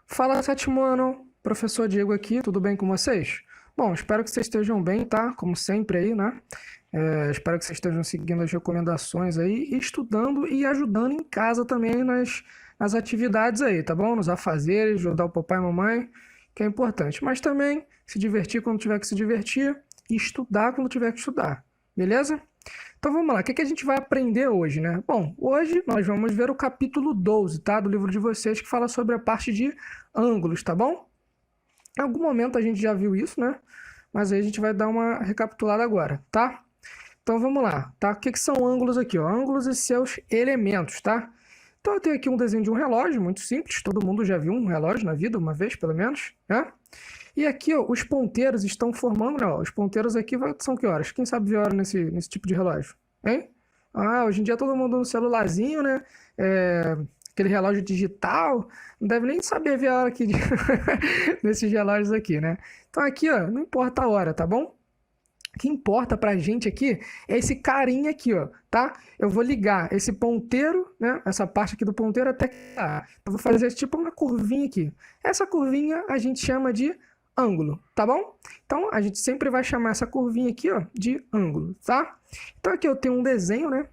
Fala, sétimo ano, professor Diego aqui, tudo bem com vocês? Bom, espero que vocês estejam bem, tá? Como sempre aí, né? Espero que vocês estejam seguindo as recomendações aí, e estudando e ajudando em casa também nas atividades aí, tá bom? Nos afazeres, ajudar o papai e a mamãe, que é importante. Mas também se divertir quando tiver que se divertir e estudar quando tiver que estudar, beleza? Então vamos lá, o que que a gente vai aprender hoje, né? Bom, hoje nós vamos ver o capítulo 12, tá? Do livro de vocês, que fala sobre a parte de ângulos, tá bom? Em algum momento a gente já viu isso, né? Mas aí a gente vai dar uma recapitulada agora, tá? Então vamos lá, tá? O que que são ângulos aqui, ó? Ângulos e seus elementos, tá? Então eu tenho aqui um desenho de um relógio, muito simples. Todo mundo já viu um relógio na vida, uma vez pelo menos, né? E aqui, ó, os ponteiros estão formando, né? Ó, os ponteiros aqui são que horas? Quem sabe ver a hora nesse tipo de relógio? Hein? Ah, hoje em dia todo mundo no celularzinho, né? Aquele relógio digital, não deve nem saber ver a hora aqui nesses relógios aqui, né? Então aqui, ó, não importa a hora, tá bom? O que importa pra gente aqui é esse carinha aqui, ó, tá? Eu vou ligar esse ponteiro, né? Essa parte aqui do ponteiro até cá. Eu vou fazer tipo uma curvinha aqui. Essa curvinha a gente chama de ângulo, tá bom? Então a gente sempre vai chamar essa curvinha aqui, ó, de ângulo, tá? Então aqui eu tenho um desenho, né?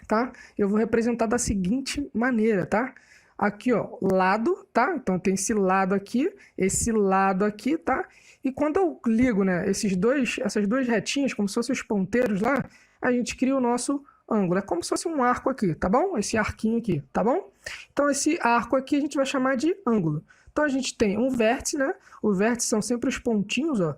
Tá? Eu vou representar da seguinte maneira, tá? Aqui, ó, lado, tá? Então tem esse lado aqui, tá? E quando eu ligo, né, essas duas retinhas, como se fossem os ponteiros lá, a gente cria o nosso ângulo. É como se fosse um arco aqui, tá bom? Esse arquinho aqui, tá bom? Então esse arco aqui a gente vai chamar de ângulo. Então a gente tem um vértice, né? O vértice são sempre os pontinhos, ó.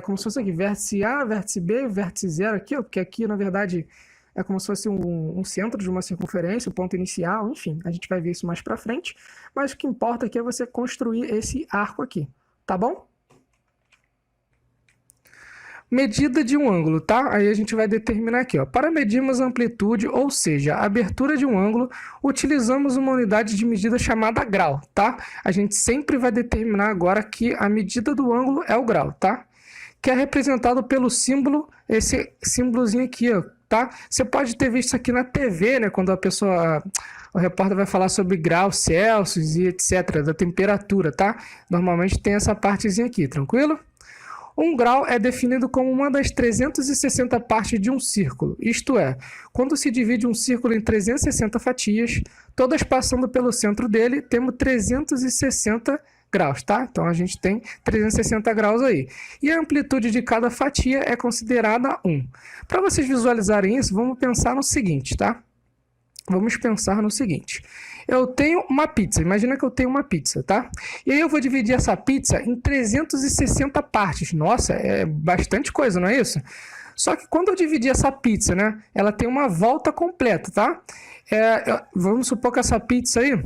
Como se fosse aqui, vértice A, vértice B, vértice zero aqui, ó. Porque aqui, na verdade, é como se fosse um centro de uma circunferência, o ponto inicial, enfim. A gente vai ver isso mais pra frente. Mas o que importa aqui é você construir esse arco aqui, tá bom? Medida de um ângulo, tá? Aí a gente vai determinar aqui, ó. Para medirmos a amplitude, ou seja, a abertura de um ângulo, utilizamos uma unidade de medida chamada grau, tá? A gente sempre vai determinar agora que a medida do ângulo é o grau, tá? Que é representado pelo símbolo, esse símbolozinho aqui, ó, tá? Você pode ter visto isso aqui na TV, né? Quando o repórter vai falar sobre graus Celsius e etc, da temperatura, tá? Normalmente tem essa partezinha aqui, tranquilo? Um grau é definido como uma das 360 partes de um círculo, isto é, quando se divide um círculo em 360 fatias, todas passando pelo centro dele, temos 360 graus, tá? Então a gente tem 360 graus aí. E a amplitude de cada fatia é considerada 1. Para vocês visualizarem isso, vamos pensar no seguinte, tá? Vamos pensar no seguinte. Eu tenho uma pizza, imagina que eu tenho uma pizza, tá? E aí eu vou dividir essa pizza em 360 partes. Nossa, é bastante coisa, não é isso? Só que quando eu dividir essa pizza, né? Ela tem uma volta completa, tá? Vamos supor que essa pizza aí,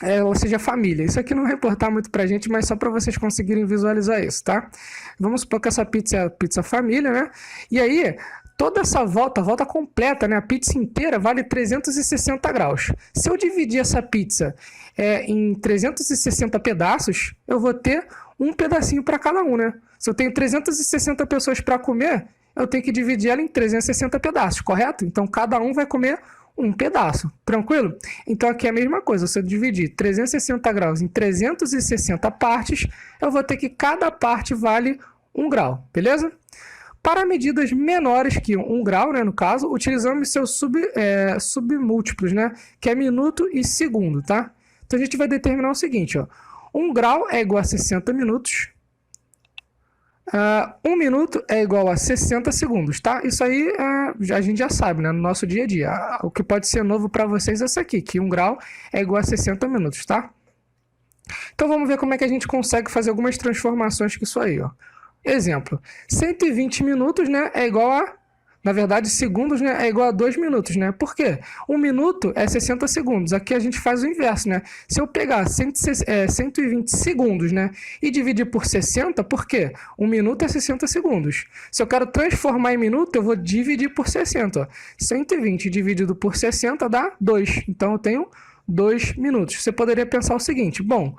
ela seja família. Isso aqui não vai importar muito pra gente, mas só para vocês conseguirem visualizar isso, tá? Vamos supor que essa pizza é a pizza família, né? E aí, toda essa volta, a volta completa, né? A pizza inteira vale 360 graus. Se eu dividir essa pizza em 360 pedaços, eu vou ter um pedacinho para cada um, né? Se eu tenho 360 pessoas para comer, eu tenho que dividir ela em 360 pedaços, correto? Então, cada um vai comer um pedaço, tranquilo? Então aqui é a mesma coisa, se eu dividir 360 graus em 360 partes, eu vou ter que cada parte vale 1 grau, beleza? Para medidas menores que 1 grau, né, no caso, utilizamos seus submúltiplos, né, que é minuto e segundo, tá? Então a gente vai determinar o seguinte, ó, 1 grau é igual a 60 minutos, 1 minuto é igual a 60 segundos, tá? Isso aí a gente já sabe, né? No nosso dia a dia. O que pode ser novo para vocês é isso aqui, que 1 grau é igual a 60 minutos, tá? Então vamos ver como é que a gente consegue fazer algumas transformações com isso aí, ó. Exemplo, 120 minutos, né, é igual a... Na verdade, segundos, né, é igual a 2 minutos, né? Por quê? 1 minuto é 60 segundos. Aqui a gente faz o inverso, né? Se eu pegar 120 segundos, né, e dividir por 60, por quê? 1 minuto é 60 segundos. Se eu quero transformar em minuto, eu vou dividir por 60. Ó. 120 dividido por 60 dá 2. Então eu tenho 2 minutos. Você poderia pensar o seguinte, bom,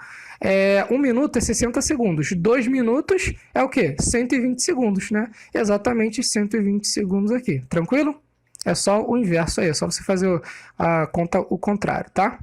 1 minuto é 60 segundos, 2 minutos é o quê? 120 segundos, né? Exatamente 120 segundos aqui, tranquilo? É só o inverso aí, é só você fazer a conta o contrário, tá?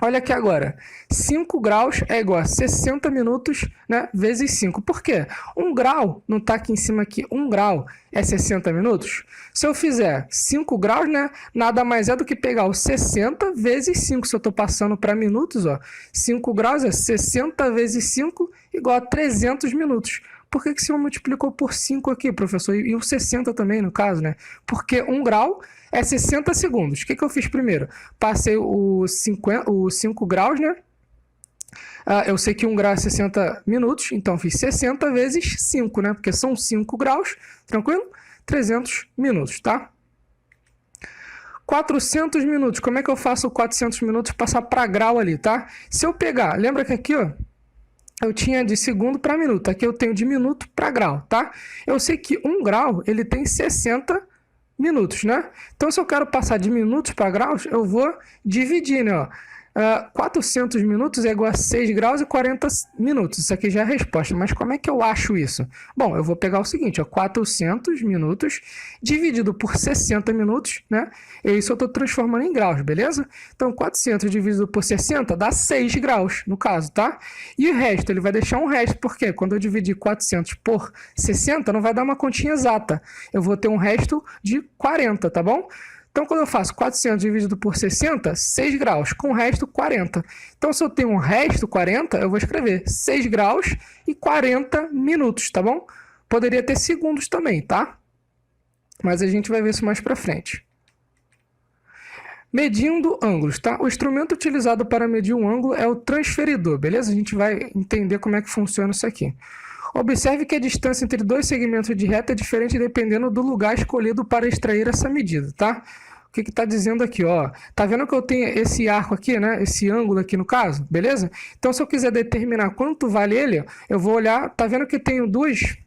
Olha aqui agora, 5 graus é igual a 60 minutos, né, vezes 5. Por quê? 1 grau, não está aqui em cima aqui, 1 grau é 60 minutos? Se eu fizer 5 graus, né, nada mais é do que pegar o 60 vezes 5. Se eu estou passando para minutos, ó, 5 graus é 60 vezes 5 igual a 300 minutos. Por que que o senhor multiplicou por 5 aqui, professor? E o 60 também, no caso, né? Porque 1 grau é 60 segundos. O que que eu fiz primeiro? Passei os 5 graus, né? Eu sei que 1 grau é 60 minutos, então fiz 60 vezes 5, né? Porque são 5 graus, tranquilo? 300 minutos, tá? 400 minutos. Como é que eu faço 400 minutos passar para grau ali, tá? Se eu pegar, lembra que aqui, ó, eu tinha de segundo para minuto. Aqui eu tenho de minuto para grau, tá? Eu sei que 1 grau, ele tem 60 minutos, né? Então, se eu quero passar de minutos para graus, eu vou dividir, né? Ó. 400 minutos é igual a 6 graus e 40 minutos. Isso aqui já é a resposta. Mas como é que eu acho isso? Bom, eu vou pegar o seguinte, ó, 400 minutos dividido por 60 minutos, né? E isso eu estou transformando em graus, beleza? Então, 400 dividido por 60 dá 6 graus, no caso, tá? E o resto, ele vai deixar um resto, porque quando eu dividir 400 por 60, não vai dar uma continha exata. Eu vou ter um resto de 40, tá bom? Então, quando eu faço 400 dividido por 60, 6 graus, com o resto 40. Então, se eu tenho um resto 40, eu vou escrever 6 graus e 40 minutos, tá bom? Poderia ter segundos também, tá? Mas a gente vai ver isso mais pra frente. Medindo ângulos, tá? O instrumento utilizado para medir um ângulo é o transferidor, beleza? A gente vai entender como é que funciona isso aqui. Observe que a distância entre dois segmentos de reta é diferente dependendo do lugar escolhido para extrair essa medida, tá? O que está dizendo aqui, ó? Tá vendo que eu tenho esse arco aqui, né? Esse ângulo aqui no caso, beleza? Então, se eu quiser determinar quanto vale ele, eu vou olhar, tá vendo que eu tenho duas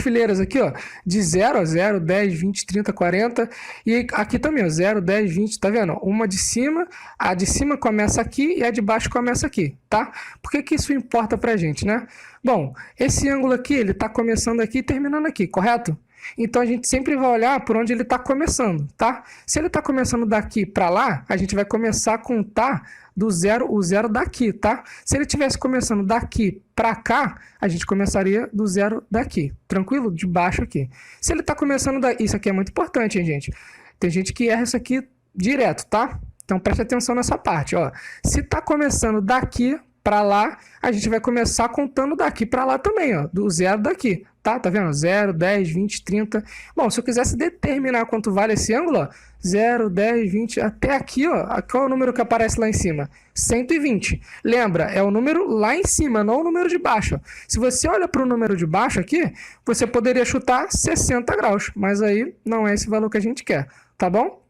fileiras aqui, ó, de 0 a 0, 10, 20, 30, 40, e aqui também, ó, 0, 10, 20, tá vendo? Uma de cima, a de cima começa aqui e a de baixo começa aqui, tá? Por que que isso importa pra gente, né? Bom, esse ângulo aqui, ele tá começando aqui e terminando aqui, correto? Então, a gente sempre vai olhar por onde ele está começando, tá? Se ele está começando daqui para lá, a gente vai começar a contar do zero, o zero daqui, tá? Se ele estivesse começando daqui para cá, a gente começaria do zero daqui, tranquilo? De baixo aqui. Se ele está começando daqui, isso aqui é muito importante, hein, gente? Tem gente que erra isso aqui direto, tá? Então, preste atenção nessa parte, ó. Se está começando daqui para lá, a gente vai começar contando daqui para lá também, ó, do zero daqui, tá? Tá vendo? 0, 10, 20, 30. Bom, se eu quisesse determinar quanto vale esse ângulo, ó, 0, 10, 20, até aqui, ó, qual é o número que aparece lá em cima? 120. Lembra, é o número lá em cima, não o número de baixo. Se você olha para o número de baixo aqui, você poderia chutar 60 graus, mas aí não é esse valor que a gente quer, tá bom?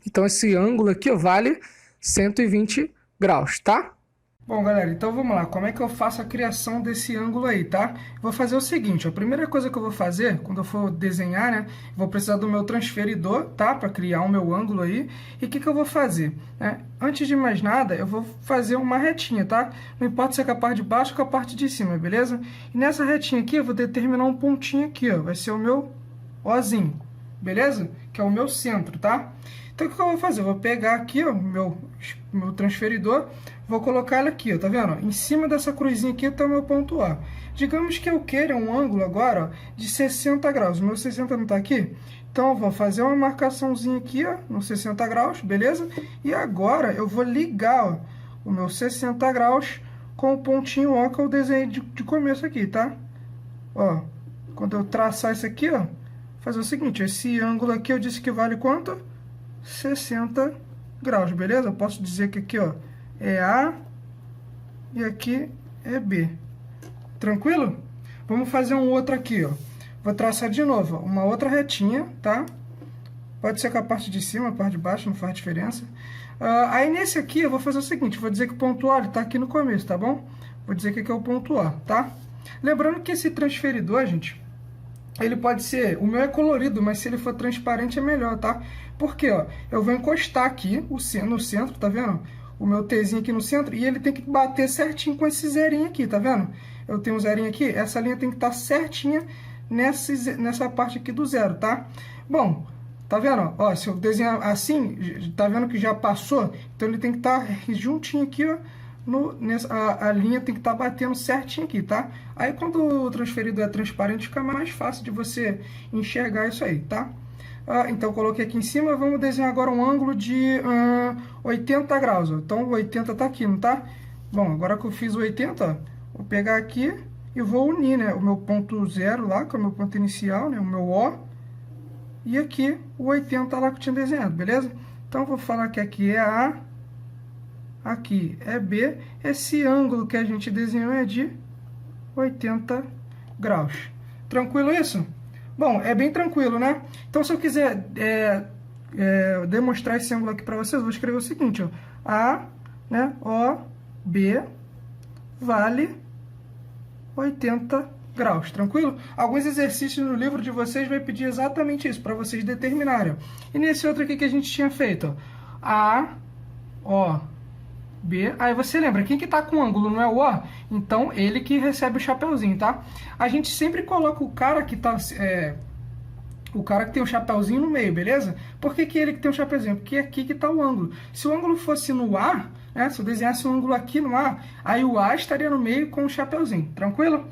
Então, esse ângulo aqui, ó, vale 120 graus, tá? Bom, galera, então vamos lá. Como é que eu faço a criação desse ângulo aí, tá? Vou fazer o seguinte, a primeira coisa que eu vou fazer, quando eu for desenhar, né? Vou precisar do meu transferidor, tá? Para criar o meu ângulo aí. E o que que eu vou fazer? Antes de mais nada, eu vou fazer uma retinha, tá? Não importa se é com a parte de baixo ou com a parte de cima, beleza? E nessa retinha aqui, eu vou determinar um pontinho aqui, ó. Vai ser o meu Ozinho, beleza? Que é o meu centro, tá? Então, o que eu vou fazer? Eu vou pegar aqui, ó, meu transferidor, vou colocar ele aqui, ó, tá vendo? Em cima dessa cruzinha aqui está o meu ponto A. Digamos que eu queira um ângulo agora, ó, de 60 graus. O meu 60 não está aqui? Então, eu vou fazer uma marcaçãozinha aqui, ó, no 60 graus, beleza? E agora, eu vou ligar, ó, o meu 60 graus com o pontinho O que eu desenhei de começo aqui, tá? Ó, quando eu traçar isso aqui, ó, fazer o seguinte, esse ângulo aqui eu disse que vale quanto? 60 graus, beleza? Eu posso dizer que aqui, ó, é A e aqui é B. Tranquilo? Vamos fazer um outro aqui, ó. Vou traçar de novo, ó, uma outra retinha, tá? Pode ser com a parte de cima, a parte de baixo, não faz diferença. Aí nesse aqui eu vou fazer o seguinte, vou dizer que o ponto A está aqui no começo, tá bom? Vou dizer que aqui é o ponto A, tá? Lembrando que esse transferidor, gente, ele pode ser, o meu é colorido, mas se ele for transparente é melhor, tá? Porque, ó, eu vou encostar aqui no centro, tá vendo? O meu Tzinho aqui no centro, e ele tem que bater certinho com esse zerinho aqui, tá vendo? Eu tenho um zerinho aqui, essa linha tem que estar certinha nessa parte aqui do zero, tá? Bom, Tá vendo? Ó, se eu desenhar assim, tá vendo que já passou? Então ele tem que estar juntinho aqui, ó. A linha tem que estar batendo certinho aqui, tá? Aí quando o transferido é transparente, fica mais fácil de você enxergar isso aí, tá? Então eu coloquei aqui em cima, vamos desenhar agora um ângulo de 80 graus. Ó. Então o 80 tá aqui, não tá? Bom, agora que eu fiz o 80, ó, vou pegar aqui e vou unir, né? O meu ponto zero lá, que é o meu ponto inicial, né? O meu O. E aqui o 80 lá que eu tinha desenhado, beleza? Então eu vou falar que aqui é A, aqui é B. Esse ângulo que a gente desenhou é de 80 graus. Tranquilo isso? Bom, é bem tranquilo, né? Então se eu quiser demonstrar esse ângulo aqui para vocês, eu vou escrever o seguinte, ó. A, né, O, B, vale 80 graus, tranquilo? Alguns exercícios no livro de vocês vai pedir exatamente isso, para vocês determinarem. E nesse outro aqui que a gente tinha feito, ó, A, O, B, aí você lembra, quem que tá com ângulo não é o O? Então ele que recebe o chapeuzinho, tá? A gente sempre coloca o cara que tá... o cara que tem o chapeuzinho no meio, beleza? Por que que ele que tem o chapeuzinho? Porque é aqui que tá o ângulo. Se o ângulo fosse no A, né? Se eu desenhasse um ângulo aqui no A, aí o A estaria no meio com o chapeuzinho, tranquilo?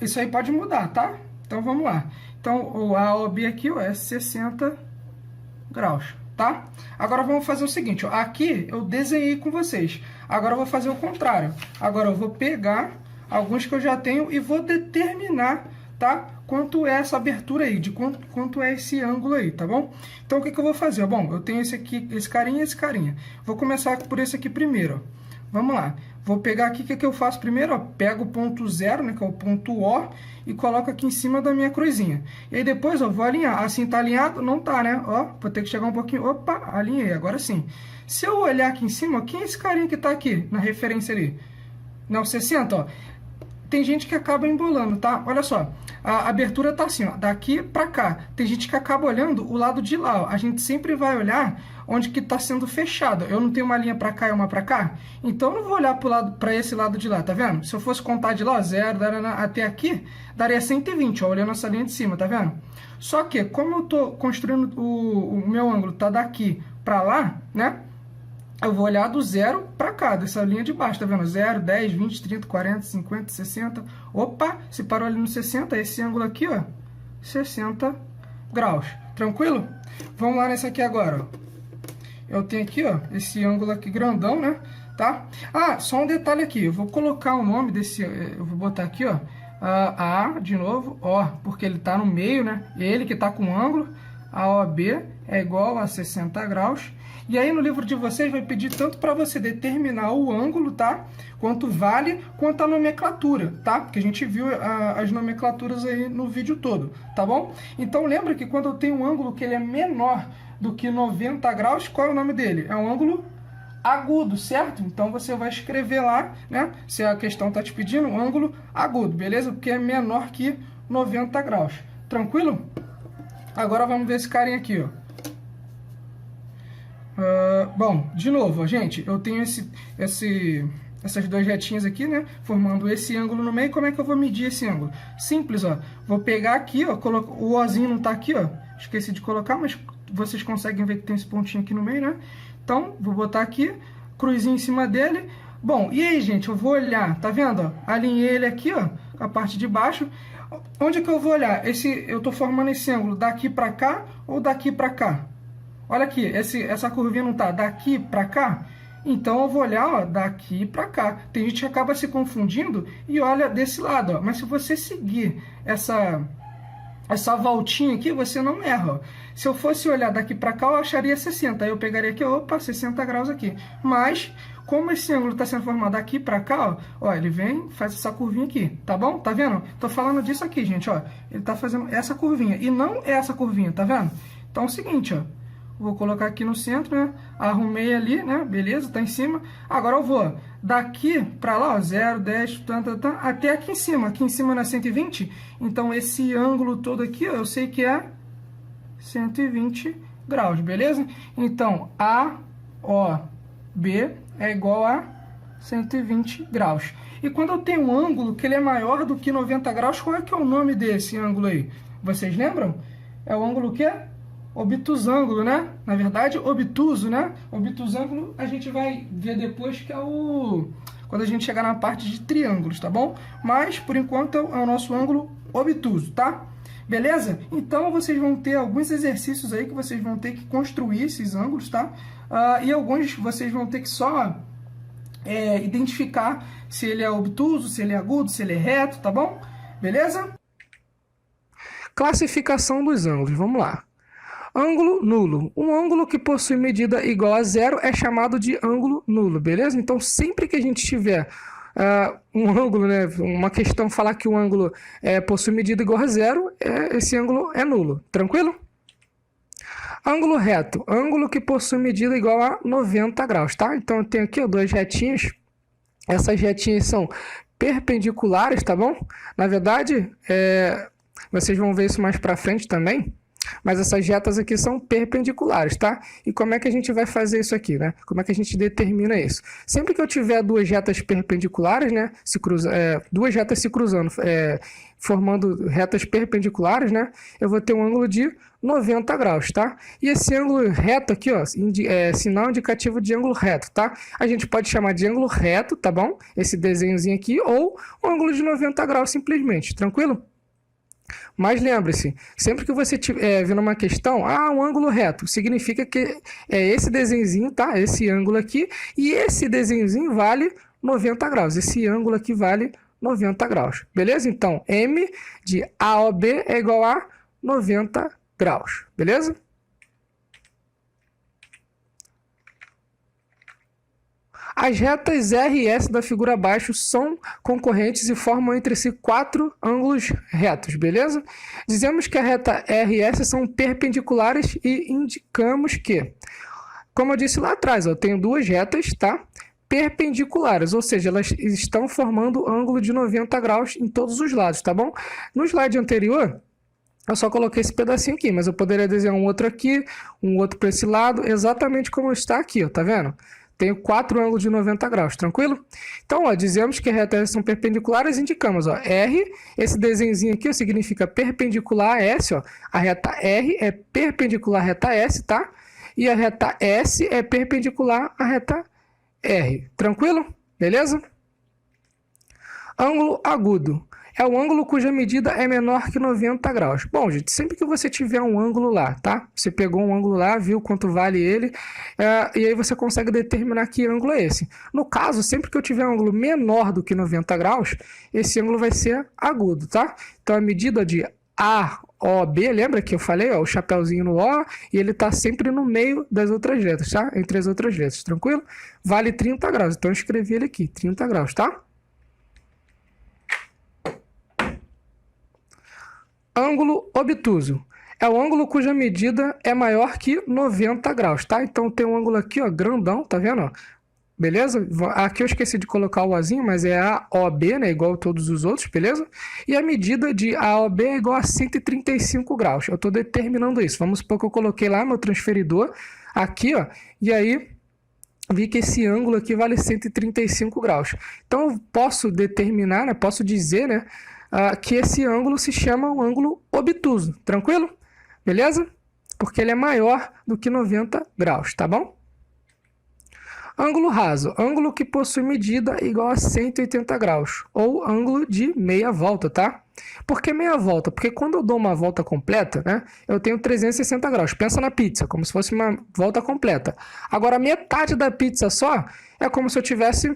Isso aí pode mudar, tá? Então vamos lá. Então o AOB aqui, ó, é 60 graus, tá? Agora vamos fazer o seguinte, ó, aqui eu desenhei com vocês. Agora eu vou fazer o contrário. Agora eu vou pegar alguns que eu já tenho e vou determinar, tá? Quanto é essa abertura aí, de quanto é esse ângulo aí, tá bom? Então o que que eu vou fazer? Bom, eu tenho esse aqui, esse carinha e esse carinha. Vou começar por esse aqui primeiro, ó. Vamos lá. Vou pegar aqui, o que que eu faço primeiro? Ó, pego o ponto zero, né, que é o ponto O, e coloco aqui em cima da minha cruzinha. E aí depois, ó, vou alinhar. Assim tá alinhado? Não tá, né? Ó, vou ter que chegar um pouquinho. Opa, alinhei, agora sim. Se eu olhar aqui em cima, quem é esse carinha que tá aqui, na referência ali? Não, 60, ó. Tem gente que acaba embolando, tá? Olha só, a abertura tá assim, ó, daqui para cá. Tem gente que acaba olhando o lado de lá, ó. A gente sempre vai olhar onde que tá sendo fechado. Eu não tenho uma linha para cá e uma para cá, então eu não vou olhar para esse lado de lá, tá vendo? Se eu fosse contar de lá, 0, até aqui, daria 120, ó, olhando essa linha de cima, tá vendo? Só que, como eu tô construindo o meu ângulo tá daqui para lá, né? Eu vou olhar do 0 para cá, dessa linha de baixo, tá vendo? 0, 10, 20, 30, 40, 50, 60. Opa, se parou ali no 60, esse ângulo aqui, ó, 60 graus. Tranquilo? Vamos lá nesse aqui agora, ó. Eu tenho aqui, ó, esse ângulo aqui grandão, né? Tá? Ah, só um detalhe aqui. Eu vou colocar o nome desse... Eu vou botar aqui, ó, A de novo, ó, porque ele tá no meio, né? Ele que tá com ângulo. AOB é igual a 60 graus. E aí no livro de vocês vai pedir tanto para você determinar o ângulo, tá? Quanto vale, quanto a nomenclatura, tá? Porque a gente viu as nomenclaturas aí no vídeo todo, tá bom? Então lembra que quando eu tenho um ângulo que ele é menor do que 90 graus, qual é o nome dele? É um ângulo agudo, certo? Então você vai escrever lá, né? Se a questão tá te pedindo, um ângulo agudo, beleza? Porque é menor que 90 graus. Tranquilo? Agora vamos ver esse carinha aqui, ó. Bom, de novo, gente, eu tenho essas duas retinhas aqui, né, formando esse ângulo no meio. Como é que eu vou medir esse ângulo? Simples, ó, vou pegar aqui, ó, o Ozinho não tá aqui, ó, esqueci de colocar, mas vocês conseguem ver que tem esse pontinho aqui no meio, né? Então, vou botar aqui, cruzinho em cima dele. Bom, e aí, gente, eu vou olhar, tá vendo, ó, alinhei ele aqui, ó, a parte de baixo. Onde que eu vou olhar? Eu tô formando esse ângulo daqui pra cá ou daqui pra cá? Olha aqui, essa curvinha não tá daqui para cá? Então eu vou olhar, ó, daqui para cá. Tem gente que acaba se confundindo e olha desse lado, ó. Mas se você seguir essa voltinha aqui, você não erra, ó. Se eu fosse olhar daqui para cá, eu acharia 60. Aí eu pegaria aqui, opa, 60 graus aqui. Mas, como esse ângulo está sendo formado daqui para cá, ó, ele vem, faz essa curvinha aqui, tá bom? Tá vendo? Tô falando disso aqui, gente, ó. Ele tá fazendo essa curvinha e não essa curvinha, tá vendo? Então é o seguinte, ó. Vou colocar aqui no centro, né? Arrumei ali, né? Beleza, tá em cima. Agora eu vou daqui para lá, ó, 0, 10, até aqui em cima. Aqui em cima não é 120. Então esse ângulo todo aqui, ó, eu sei que é 120 graus, beleza? Então AOB é igual a 120 graus. E quando eu tenho um ângulo que ele é maior do que 90 graus, qual é que é o nome desse ângulo aí? Vocês lembram? É o ângulo que é obtusângulo, né? Na verdade, obtuso, né? Obtusângulo a gente vai ver depois, que é o... quando a gente chegar na parte de triângulos, tá bom? Mas, por enquanto, é o nosso ângulo obtuso, tá? Beleza? Então, vocês vão ter alguns exercícios aí que vocês vão ter que construir esses ângulos, tá? E alguns vocês vão ter que só identificar se ele é obtuso, se ele é agudo, se ele é reto, tá bom? Beleza? Classificação dos ângulos, vamos lá. Ângulo nulo. Um ângulo que possui medida igual a zero é chamado de ângulo nulo, beleza? Então, sempre que a gente tiver um ângulo, né, uma questão falar que o ângulo possui medida igual a zero, esse ângulo é nulo, tranquilo? Ângulo reto. Ângulo que possui medida igual a 90 graus, tá? Então, eu tenho aqui duas retinhas. Essas retinhas são perpendiculares, tá bom? Na verdade, vocês vão ver isso mais para frente também. Mas essas retas aqui são perpendiculares, tá? E como é que a gente vai fazer isso aqui, né? Como é que a gente determina isso? Sempre que eu tiver duas retas perpendiculares, né? Duas retas se cruzando, formando retas perpendiculares, né? Eu vou ter um ângulo de 90 graus, tá? E esse ângulo reto aqui, ó, sinal indicativo de ângulo reto, tá? A gente pode chamar de ângulo reto, tá bom? Esse desenhozinho aqui, ou um ângulo de 90 graus simplesmente, tranquilo? Mas lembre-se, sempre que você ver uma questão, um ângulo reto, significa que é esse desenhozinho, tá? Esse ângulo aqui, e esse desenhozinho vale 90 graus. Esse ângulo aqui vale 90 graus, beleza? Então, M de AOB é igual a 90 graus, beleza? As retas R e S da figura abaixo são concorrentes e formam entre si 4 ângulos retos, beleza? Dizemos que a reta R e S são perpendiculares e indicamos que, como eu disse lá atrás, eu tenho duas retas, tá? Perpendiculares, ou seja, elas estão formando ângulo de 90 graus em todos os lados, tá bom? No slide anterior, eu só coloquei esse pedacinho aqui, mas eu poderia desenhar um outro aqui, um outro para esse lado, exatamente como está aqui, ó, tá vendo? Tenho 4 ângulos de 90 graus, tranquilo? Então, ó, dizemos que retas são perpendiculares, indicamos, ó, R, esse desenhozinho aqui ó, significa perpendicular a S, ó. A reta R é perpendicular à reta S, tá? E a reta S é perpendicular à reta R, tranquilo? Beleza? Ângulo agudo. É o ângulo cuja medida é menor que 90 graus. Bom, gente, sempre que você tiver um ângulo lá, tá? Você pegou um ângulo lá, viu quanto vale ele, e aí você consegue determinar que ângulo é esse. No caso, sempre que eu tiver um ângulo menor do que 90 graus, esse ângulo vai ser agudo, tá? Então, a medida de AOB, lembra que eu falei, ó, o chapéuzinho no O, e ele está sempre no meio das outras letras, tá? Entre as outras letras, tranquilo? Vale 30 graus, então eu escrevi ele aqui, 30 graus, tá? Ângulo obtuso. É o ângulo cuja medida é maior que 90 graus, tá? Então tem um ângulo aqui, ó, grandão, tá vendo? Ó? Beleza? Aqui eu esqueci de colocar o Ozinho, mas é AOB, né? Igual a todos os outros, beleza? E a medida de AOB é igual a 135 graus. Eu estou determinando isso. Vamos supor que eu coloquei lá meu transferidor aqui, ó, e aí vi que esse ângulo aqui vale 135 graus. Então eu posso determinar, né? Posso dizer, né? Que esse ângulo se chama um ângulo obtuso, tranquilo? Beleza? Porque ele é maior do que 90 graus, tá bom? Ângulo raso, ângulo que possui medida igual a 180 graus, ou ângulo de meia volta, tá? Por que meia volta? Porque quando eu dou uma volta completa, né, eu tenho 360 graus. Pensa na pizza, como se fosse uma volta completa. Agora, metade da pizza só é como se eu tivesse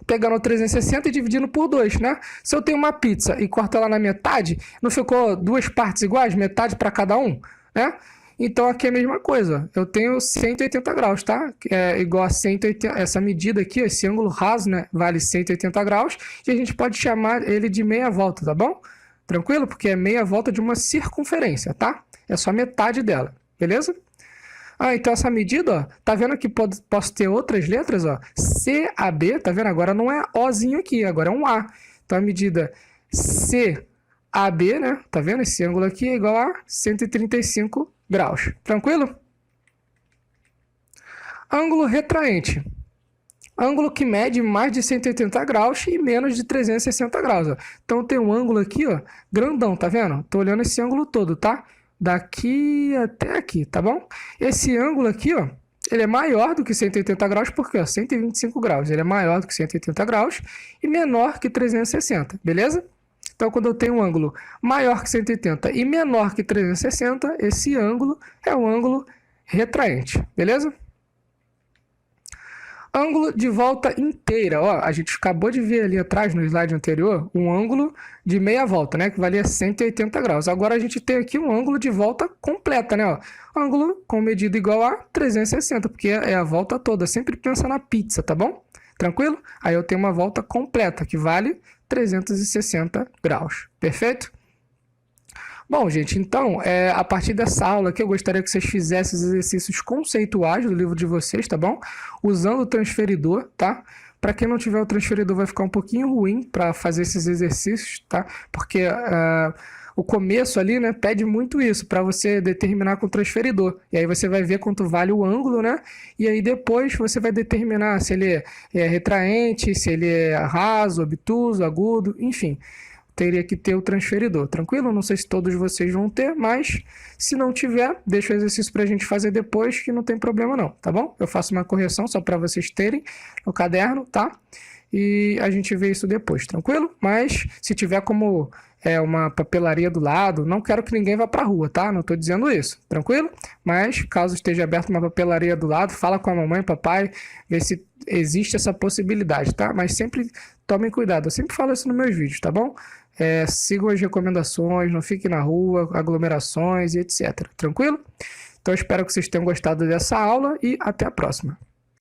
pegando 360 e dividindo por 2, né? Se eu tenho uma pizza e corto ela na metade, não ficou duas partes iguais, metade para cada um, né? Então aqui é a mesma coisa, eu tenho 180 graus, tá? É igual a 180, essa medida aqui, esse ângulo raso, né? Vale 180 graus e a gente pode chamar ele de meia volta, tá bom? Tranquilo? Porque é meia volta de uma circunferência, tá? É só metade dela, beleza? Então essa medida, ó, tá vendo que posso ter outras letras, ó, CAB, tá vendo? Agora não é Ozinho aqui, agora é um A. Então a medida CAB, né? Tá vendo? Esse ângulo aqui é igual a 135 graus. Tranquilo? Ângulo retraente. Ângulo que mede mais de 180 graus e menos de 360 graus. Ó. Então tem um ângulo aqui, ó, grandão, tá vendo? Tô olhando esse ângulo todo, tá? daqui até aqui, tá bom? Esse ângulo aqui, ó, ele é maior do que 180 graus, porque, ó, 125 graus, ele é maior do que 180 graus e menor que 360, beleza? Então, quando eu tenho um ângulo maior que 180 e menor que 360, esse ângulo é um ângulo retraente, beleza? Ângulo de volta inteira, ó, a gente acabou de ver ali atrás no slide anterior um ângulo de meia volta, né, que valia 180 graus. Agora a gente tem aqui um ângulo de volta completa, né, ó, ângulo com medida igual a 360, porque é a volta toda. Sempre pensa na pizza, tá bom? Tranquilo? Aí eu tenho uma volta completa que vale 360 graus, perfeito? Bom, gente, então, a partir dessa aula aqui, eu gostaria que vocês fizessem os exercícios conceituais do livro de vocês, tá bom? Usando o transferidor, tá? Para quem não tiver o transferidor, vai ficar um pouquinho ruim para fazer esses exercícios, tá? Porque o começo ali, né, pede muito isso, para você determinar com o transferidor. E aí você vai ver quanto vale o ângulo, né? E aí depois você vai determinar se ele é retraente, se ele é raso, obtuso, agudo, enfim. Teria que ter o transferidor, tranquilo? Não sei se todos vocês vão ter, mas se não tiver, deixa o exercício para a gente fazer depois, que não tem problema não, tá bom? Eu faço uma correção só para vocês terem no caderno, tá? E a gente vê isso depois, tranquilo? Mas se tiver como uma papelaria do lado, não quero que ninguém vá para a rua, tá? Não estou dizendo isso, tranquilo? Mas caso esteja aberta uma papelaria do lado, fala com a mamãe, papai, vê se existe essa possibilidade, tá? Mas sempre tomem cuidado, eu sempre falo isso nos meus vídeos, tá bom? Sigam as recomendações, não fiquem na rua, aglomerações e etc. Tranquilo? Então, espero que vocês tenham gostado dessa aula e até a próxima.